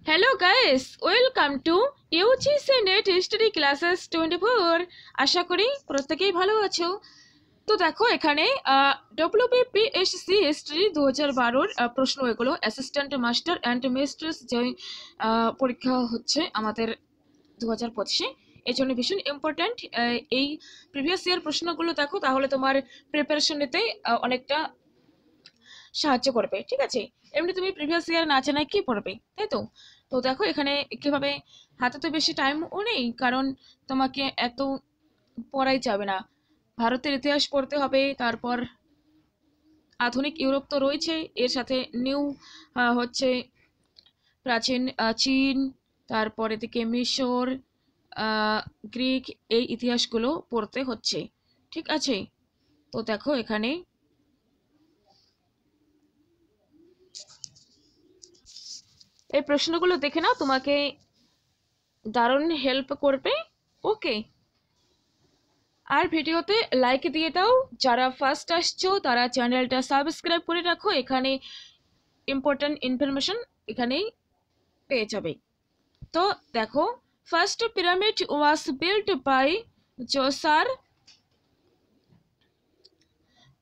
Hello guys, welcome to UGC net history classes 24। আশা করি প্রত্যেকেই ভালো আছো। তো দেখো এখানে ডব্লিউবিপিএসসি হিস্ট্রি 2012-র প্রশ্ন এগুলো অ্যাসিস্ট্যান্ট মাস্টার অ্যান্ড মিস্ট্রেস যে পরীক্ষা হচ্ছে আমাদের 2025-এ, এই জন্য ভীষণ ইম্পর্ট্যান্ট। এই প্রিভিয়াস ইয়ার প্রশ্নগুলো দেখো, তাহলে তোমার প্রিপারেশন নিতে অনেকটা সাহায্য করবে। ঠিক আছে, এমনি তুমি প্রিভিয়াস ইয়ার না জানায় কি পড়বে, তাই তো? তো দেখো এখানে কিভাবে, হাতে তো বেশি টাইমও নেই, কারণ তোমাকে এত পড়াই যাবে না। ভারতের ইতিহাস পড়তে হবে, তারপর আধুনিক ইউরোপ তো রয়েছে, এর সাথে নিউ হচ্ছে প্রাচীন চীন, তারপর এদিকে মিশর, গ্রিক, এই ইতিহাসগুলো পড়তে হচ্ছে। ঠিক আছে, তো দেখো এখানে এই প্রশ্নগুলো দেখে নাও, তোমাকে দারুণ হেল্প করবে। ওকে, আর ভিডিওতে লাইক দিয়ে দাও। যারা ফার্স্ট আসছো তারা চ্যানেলটা সাবস্ক্রাইব করে রাখো, এখানে ইম্পর্টেন্ট ইনফরমেশন এখানেই পেয়ে যাবে। তো দেখো, first pyramid was built by Djoser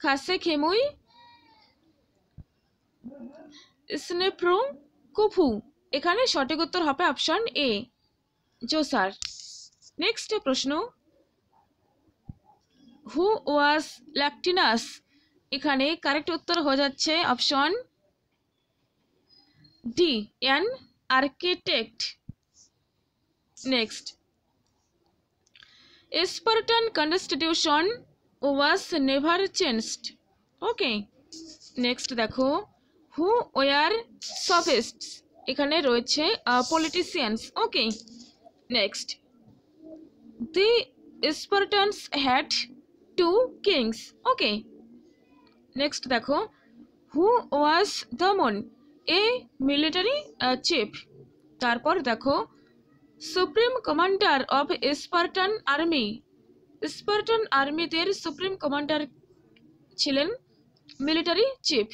Khasekhemwy Sneferu Khufu. এখানে সঠিক উত্তর হবে অপশন এ, জোসার। নেক্সট প্রশ্ন, হু ওয়াজ ল্যাকটিনাস। এখানে কারেক্ট উত্তর হয়ে যাচ্ছে option D, an architect. Next, Spartan constitution was never changed. Okay, next দেখো, হু ওয়ার সফিস্টস। এখানে রয়েছে politicians. Okay, next, the Spartans had two kings. Okay, next দেখো, who was Damon, a military chief. তারপর দেখো, supreme commander of Spartan army. Spartan আর্মিদের supreme commander ছিলেন military chief,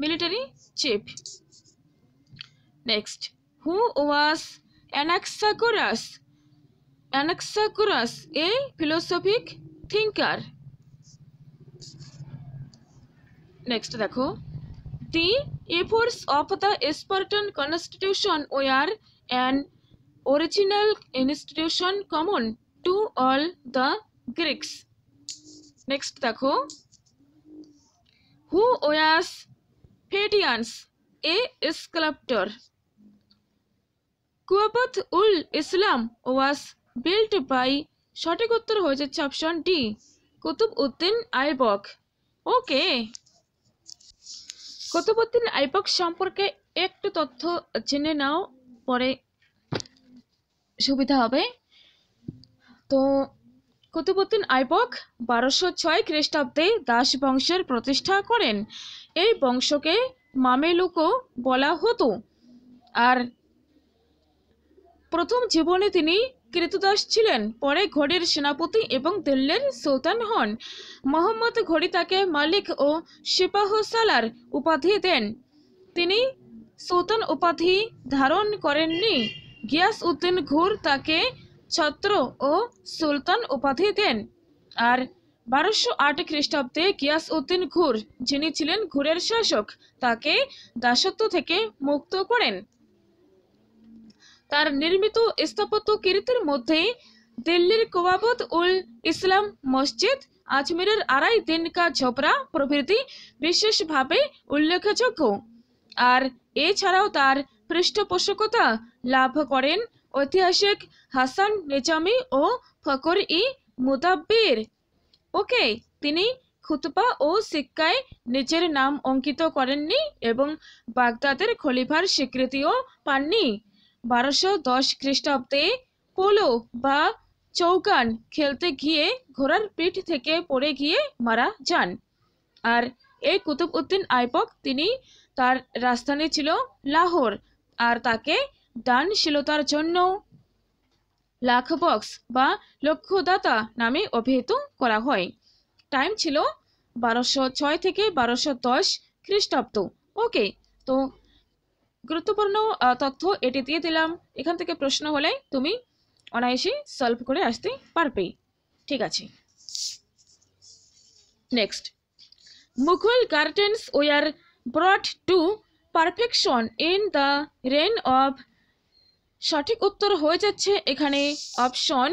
military chief. Next, who was Anaxagoras. Anaxagoras a philosophic thinker. Next দেখো, the efforts of the Spartan constitution were an original institution common to all the Greeks. Next দেখো, who was Phedians, a sculptor. Quwwat ul Islam was built by, সঠিক উত্তর হয়ে যাচ্ছে option D, Qutub uddin Aibak. Okay, Qutubuddin Aibak সম্পর্কে একটু তথ্য জেনে নাও, পরে সুবিধা হবে। তো কুতুবউদ্দিন আইবক 1206 খ্রিস্টাব্দে দাস বংশের প্রতিষ্ঠা করেন। এই বংশকে মামেলুকও বলা হতো। আর প্রথম জীবনে তিনি কৃতদাস ছিলেন, পরে ঘড়ির সেনাপতি এবং দিল্লির সুলতান হন। মোহাম্মদ ঘড়ি তাকে মালিক ও সিপাহ সালার উপাধি দেন। তিনি সুলতান উপাধি ধারণ করেননি। গিয়াস উদ্দিন ঘুর তাকে ছত্র ও সুলতান উপাধি দেন। আর 1208 খ্রিস্টাব্দে গিয়াস উদ্দিন ঘুর, যিনি ছিলেন ঘুরের শাসক, তাকে দাসত্ব থেকে মুক্ত করেন। তার নির্মিত স্থাপত্য কীর্তির মধ্যে দিল্লির কুয়াবত উল ইসলাম মসজিদ, আজমিরের আড়াই দিন কা ঝোপড়া প্রভৃতি বিশেষভাবে উল্লেখযোগ্য। আর এছাড়াও তার পৃষ্ঠপোষকতা লাভ করেন ঐতিহাসিক হাসান নিজামি ও ফকর ই মুদাব্বির। ওকে, তিনি খুতবা ও সিক্কায় নিজের নাম অঙ্কিত করেননি এবং বাগদাদের খলিফার স্বীকৃতিও পাননি। 1210 খ্রিস্টাব্দে পোলো বা চৌকান খেলতে গিয়ে ঘোড়ার পিঠ থেকে পড়ে গিয়ে মারা যান। আর এই কুতুব উদ্দিন আইবক, তিনি, তার রাজধানী ছিল লাহোর, আর তাকে দানশীলতার জন্য লাখবক্স বা লক্ষ্যদাতা নামে অভিহিত করা হয়। টাইম ছিল 1206 থেকে 1210 খ্রিস্টাব্দ। ওকে, তো গুরুত্বপূর্ণ তথ্য এটি দিয়ে দিলাম। এখান থেকে প্রশ্ন হলে তুমি অনায়াসে সলভ করে আসতে পারবে। ঠিক আছে, next, Mughal gardens were brought to perfection in the reign of. সঠিক উত্তর হয়ে যাচ্ছে এখানে অপশন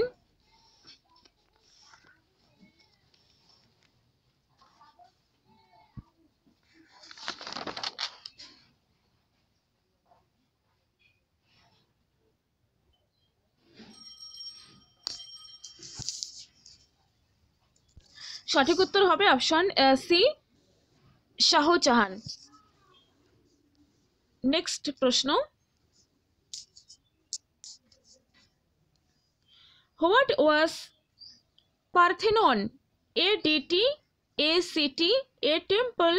সঠিক উত্তর হবে অপশন সি, শাহজাহান। নেক্সট প্রশ্ন, what was Parthenon? A deity, a city, a temple,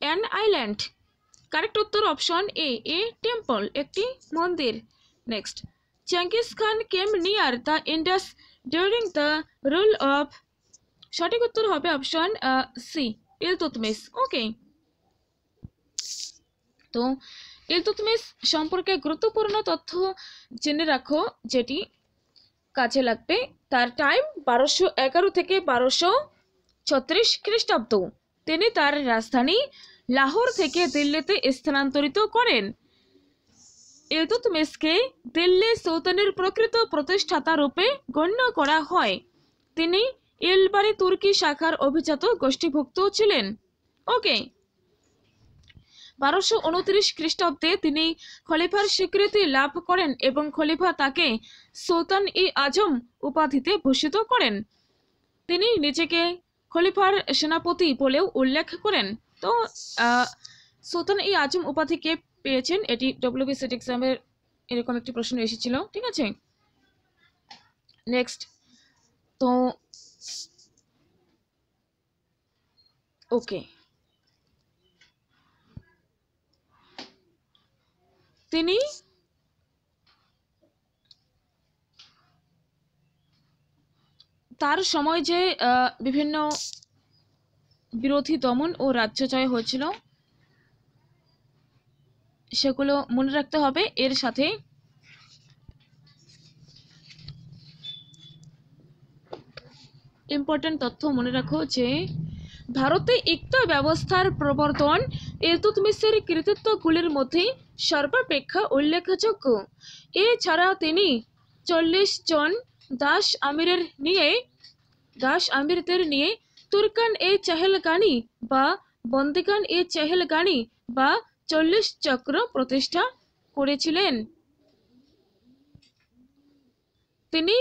an island? Correct উত্তর অপশন এ টেম্পল, একটি মন্দির। Next, Genghis Khan came near the Indus during the rule of. সঠিক উত্তর হবে অপশন সি, ইলতুৎমিশ। ওকে, তো ইলতুৎমিশ সম্পর্কে গুরুত্বপূর্ণ তথ্য জেনে রাখো যেটি কাজে লাগবে। তার টাইম 1211 থেকে 1236 খ্রিস্টাব্দ। তিনি তার রাজধানী লাহোর থেকে দিল্লিতে স্থানান্তরিত করেন। ইলতুৎমিশকে দিল্লি সুলতানের প্রকৃত প্রতিষ্ঠাতা রূপে গণ্য করা হয়। তিনি ইলবারি তুর্কি শাখার অভিজাত গোষ্ঠীভুক্ত ছিলেন। ওকে, 1229 খ্রিস্টাব্দে তিনি খলিফার স্বীকৃতি লাভ করেন এবং খলিফা তাকে সুলতান ই আজম উপাধিতে ভূষিত করেন। তিনি নিজেকে খলিফার সেনাপতি বলেও উল্লেখ করেন। তো সুলতান ই আজম উপাধি কে পেয়েছেন, এটি ডব্লিউবিসিট এক্সামের এরকম একটি প্রশ্ন এসেছিল। ঠিক আছে, নেক্সট, তো ওকে, তিনি তার সময় যে বিভিন্ন বিরোধী দমন ও রাজ্য জয় হয়েছিল সেগুলো মনে রাখতে হবে। এর সাথে ইম্পর্টেন্ট তথ্য মনে রাখো যে ভারতে ইক্তা ব্যবস্থার প্রবর্তন ইলতুৎমিশের কৃতিত্বগুলির মধ্যে সর্বাপেক্ষা উল্লেখযোগ্য। এছাড়া তিনি 40 জন দাস আমিরদের নিয়ে তুর্কান এ চেহেলগানি বা বন্দিগান এ চেহেলগানি বা 40 চক্র প্রতিষ্ঠা করেছিলেন। তিনি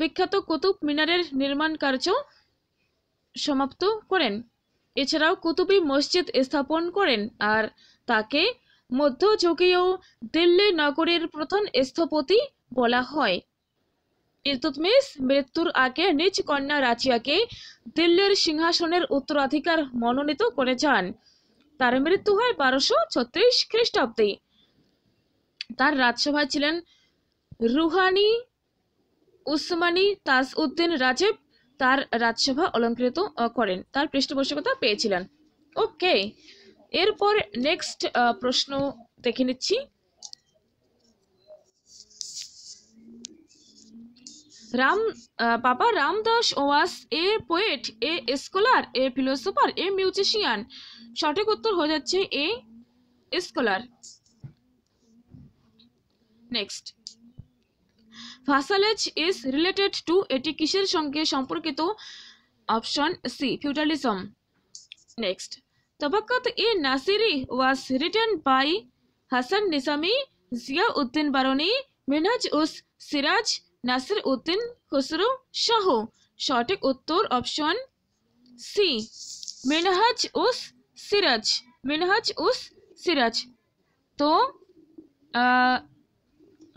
বিখ্যাত কুতুব মিনারের নির্মাণ কার্য সমাপ্ত করেন। এছাড়াও কুতুবি মসজিদ স্থাপন করেন, আর তাকে মধ্যযুগীয় দিল্লি নগরীর প্রধান স্থপতি বলা হয়। ইলতুৎমিশ মৃত্যুর আগে নিজ কন্যা রাজিয়াকে দিল্লির সিংহাসনের উত্তরাধিকার মনোনীত করে যান। তার মৃত্যু হয় 1236 খ্রিস্টাব্দে। তার রাজসভায় ছিলেন রুহানি উসমানী তাজউদ্দিন রাজেব। তার রাজসভা অলঙ্কৃত করেন, তার পৃষ্ঠপোষকতা পেয়েছিলেন। ওকে, এরপর নেক্সট প্রশ্ন দেখে নিচ্ছি। Baba Ramdas was a poet, a scholar, a philosopher, a musician? সঠিক উত্তর হয়ে যাচ্ছে a scholar. Next, vassalage is related to, এটি কিসের সঙ্গে সম্পর্কিত? Option C, feudalism. Next, Tabaqat i Nasiri was written by Hasan Nizami, Ziauddin Barani, Minhaj us Siraj, Nasir uddin Khusro Shah? সঠিক উত্তর অপশন সি, মিনহাজ উস সিরাজ। মিনহাজ উস সিরাজ। তো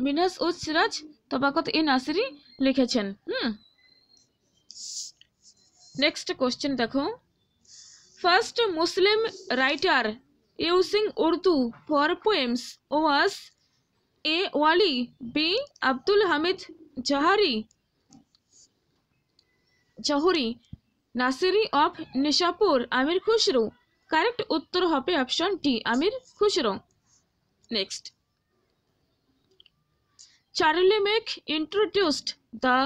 মিনহাজ উস সিরাজ তবাকাত ই নাসিরি লিখেছেন। নেক্সট কোশ্চেন দেখো, first Muslim writer using Urdu for poems was A Wali, B Abdul Hamid Zahuri, Nasiri of Nishapur, Amir Khusro? Correct উত্তর হবে option D, Amir Khusro. Next, Charlemagne introduced the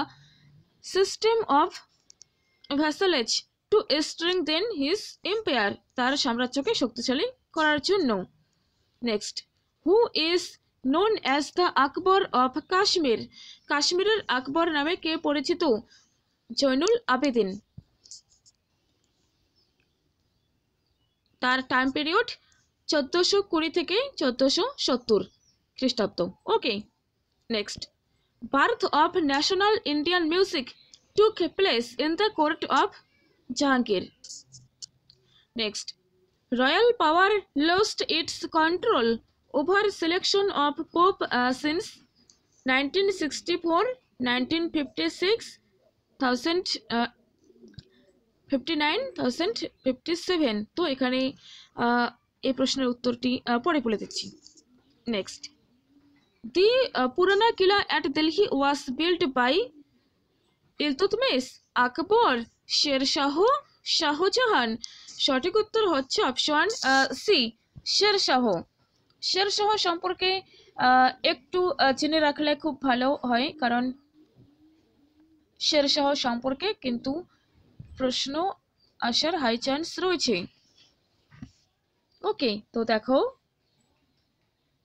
system of vassalage to strengthen his empire. তার সাম্রাজ্যকে শক্তিশালী করার জন্য। Next, who is known as the Akbar of Kashmir? কাশ্মীরের আকবর নামে কে পরিচিত? জৈনুল আবেদিন। তার টাইম পিরিয়ড 1420 থেকে 1470 খ্রিস্টাব্দ। Okay, next, birth of national Indian music took place in the court of Jahangir. Next, royal power lost its control over selection of pope since 1964, 1956, 1059, 1057। তো এখানে এই প্রশ্নের উত্তরটি পরে বলে দিচ্ছি। নেক্সট, দি পুরানা কিলা at Delhi was built by Iltutmish, আকবর, শেরশাহ, শাহজাহান। সঠিক উত্তর হচ্ছে অপশন সি, শেরশাহ। শেরশাহ সম্পর্কে একটু জেনে রাখলে খুব ভালো হয়, কারণ শেরশাহ সম্পর্কে কিন্তু প্রশ্ন আসার হাই চান্স রয়েছে। ওকে, তো দেখো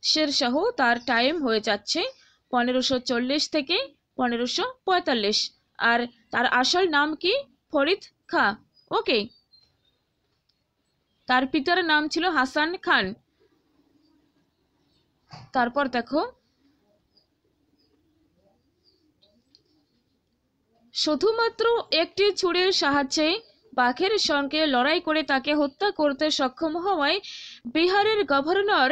শেরশাহ তার টাইম হয়ে যাচ্ছে 1540 থেকে 1545, আর তার আসল নাম কি? ফরিদ খাঁ। ওকে, তার পিতার নাম ছিল হাসান খান। তারপর দেখো শুধুমাত্র একটি ছুরির সাহায্যে বাঘের সঙ্গে লড়াই করে তাকে হত্যা করতে সক্ষম হওয়ায় বিহারের গভর্নর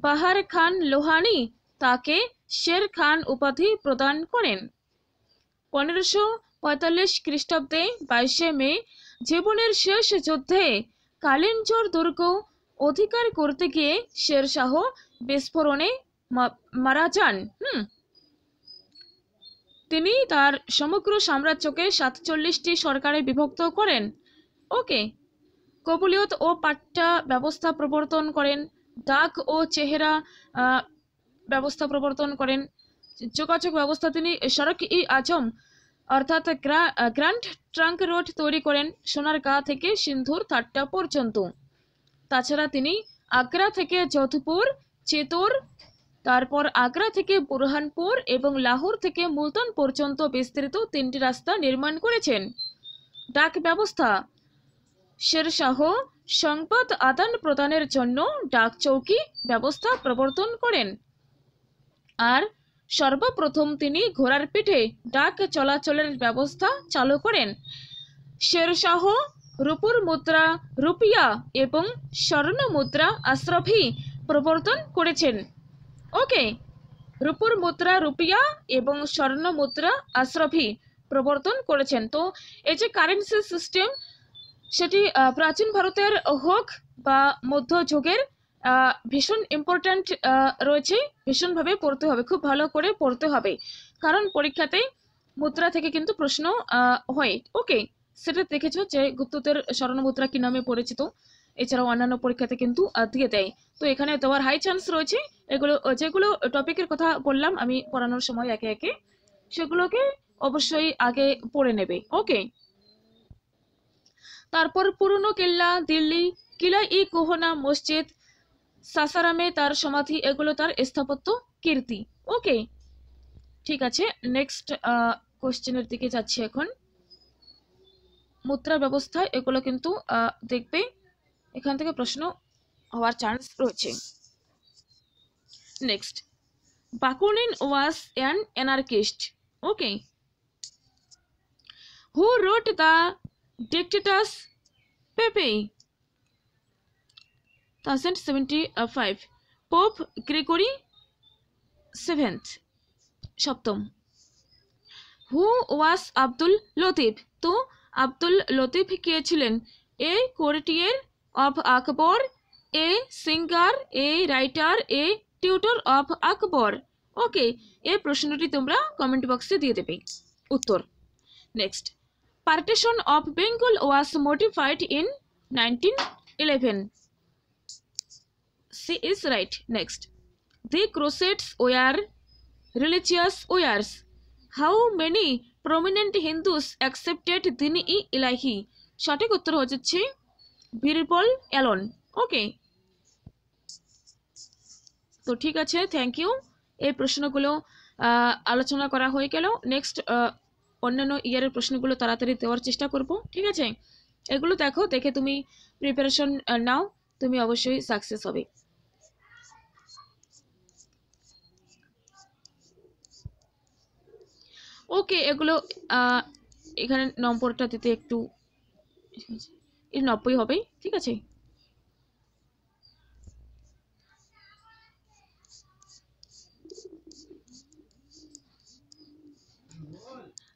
বাহার খান লোহানি তাকে শের খান উপাধি প্রদান করেন। 1545 খ্রিস্টাব্দে 22 মে জীবনের শেষ যুদ্ধে কালিঞ্জর দুর্গ অধিকার করতে গিয়ে শেরশাহ বিস্ফোরণে মারা যান। তিনি তার সমগ্র সাম্রাজ্যকে 47টি সরকারে বিভক্ত করেন। ওকে, কবুলিয়ত ও পাট্টা ব্যবস্থা প্রবর্তন করেন, ডাক ও চেহারা ব্যবস্থা প্রবর্তন করেন, যোগাযোগ ব্যবস্থা তিনি সড়ক-ই-আজম অর্থাৎ গ্র্যান্ড ট্রাঙ্ক রোড তৈরি করেন সোনারগাঁ থেকে সিন্ধুর থাট্টা পর্যন্ত। তাছাড়া তিনি আগ্রা থেকে যোধপুর, চিতোর, তারপর আগ্রা থেকে বুরহানপুর এবং লাহোর থেকে মুলতান পর্যন্ত বিস্তৃত 3টি রাস্তা নির্মাণ করেছেন। ডাক ব্যবস্থা, শেরশাহ সংবাদ আদান প্রদানের জন্য ডাক চৌকি ব্যবস্থা প্রবর্তন করেন, আর সর্বপ্রথম তিনি ঘোড়ার পিঠে ডাক চলাচলের ব্যবস্থা চালু করেন। শেরশাহ রূপোর মুদ্রা রুপিয়া এবং স্বর্ণ মুদ্রা আশরফি প্রবর্তন করেছেন। ওকে, রূপোর মুদ্রা রুপিয়া এবং স্বর্ণ মুদ্রা আশরফি প্রবর্তন করেছেন। তো এই যে কারেন্সি সিস্টেম, সেটি প্রাচীন ভারতের হোক বা মধ্যযুগের ভীষণ ইম্পর্ট্যান্ট রয়েছে, ভীষণভাবে পড়তে হবে, খুব ভালো করে পড়তে হবে, কারণ পরীক্ষাতে মুদ্রা থেকে কিন্তু প্রশ্ন হয়। ওকে, সেটা দেখেছো যে গুপ্তদের স্বর্ণ মুদ্রা কি নামে পরিচিত, এছাড়াও অন্যান্য পরীক্ষাতে কিন্তু দিয়ে দেয়। তো এখানে দেওয়ার হাই চান্স রয়েছে। এগুলো যেগুলো টপিকের কথা বললাম আমি পড়ানোর সময় একে একে, সেগুলোকে অবশ্যই আগে পড়ে নেবে। ওকে, তারপর পুরনো কিল্লা দিল্লি, কিলা-ই-কোহনা মসজিদ, সাসারামে তার সমাধি, এগুলো তার স্থাপত্য কীর্তি। ওকে, ঠিক আছে, নেক্সট কোশ্চেনের দিকে যাচ্ছি এখন। মুদ্রা ব্যবস্থা, এগুলো কিন্তু দেখবে এখান থেকে প্রশ্ন হওয়ার চান্স রয়েছে। Next, Bakunin was an anarchist. Okay, who wrote the Dictatus Papae 1075, pope Gregory 7th, সপ্তম। হু ওয়াজ আব্দুল লতিফ? তো আব্দুল লতিফ কে ছিলেন? A courtier of Akbar, a singer, a writer, a tutor of Akbar. Okay, এই প্রশ্নটি তোমরা কমেন্ট বক্সে দিয়ে দেবে উত্তর। Next, partition of Bengal was modified in 1911। C is right. Next, the crusades were religious wars. How many prominent Hindus accepted Din-i Ilahi. সঠিক উত্তর হচ্ছে বীরবল অ্যালন। ওকে, তো ঠিক আছে, থ্যাংক ইউ। এই প্রশ্নগুলো আলোচনা করা হয়ে গেল। নেক্সট অন্যান্য ইয়ারের প্রশ্নগুলো তাড়াতাড়ি দেওয়ার চেষ্টা করব, ঠিক আছে? এগুলো দেখো, দেখে তুমি প্রিপারেশন নাও, তুমি অবশ্যই সাকসেস হবে। ওকে, এগুলো এখানে নম্বরটা দিতে একটু 90 হবে, ঠিক আছে?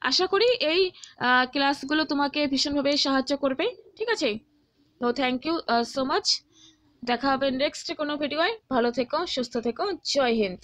আশা করি এই ক্লাসগুলো তোমাকে ভীষণভাবে সাহায্য করবে, ঠিক আছে? তো থ্যাংক ইউ সো মাচ। দেখা হবে নেক্সট কোনো ভিডিওয়। ভালো থেকো, সুস্থ থেকো। জয় হিন্দ।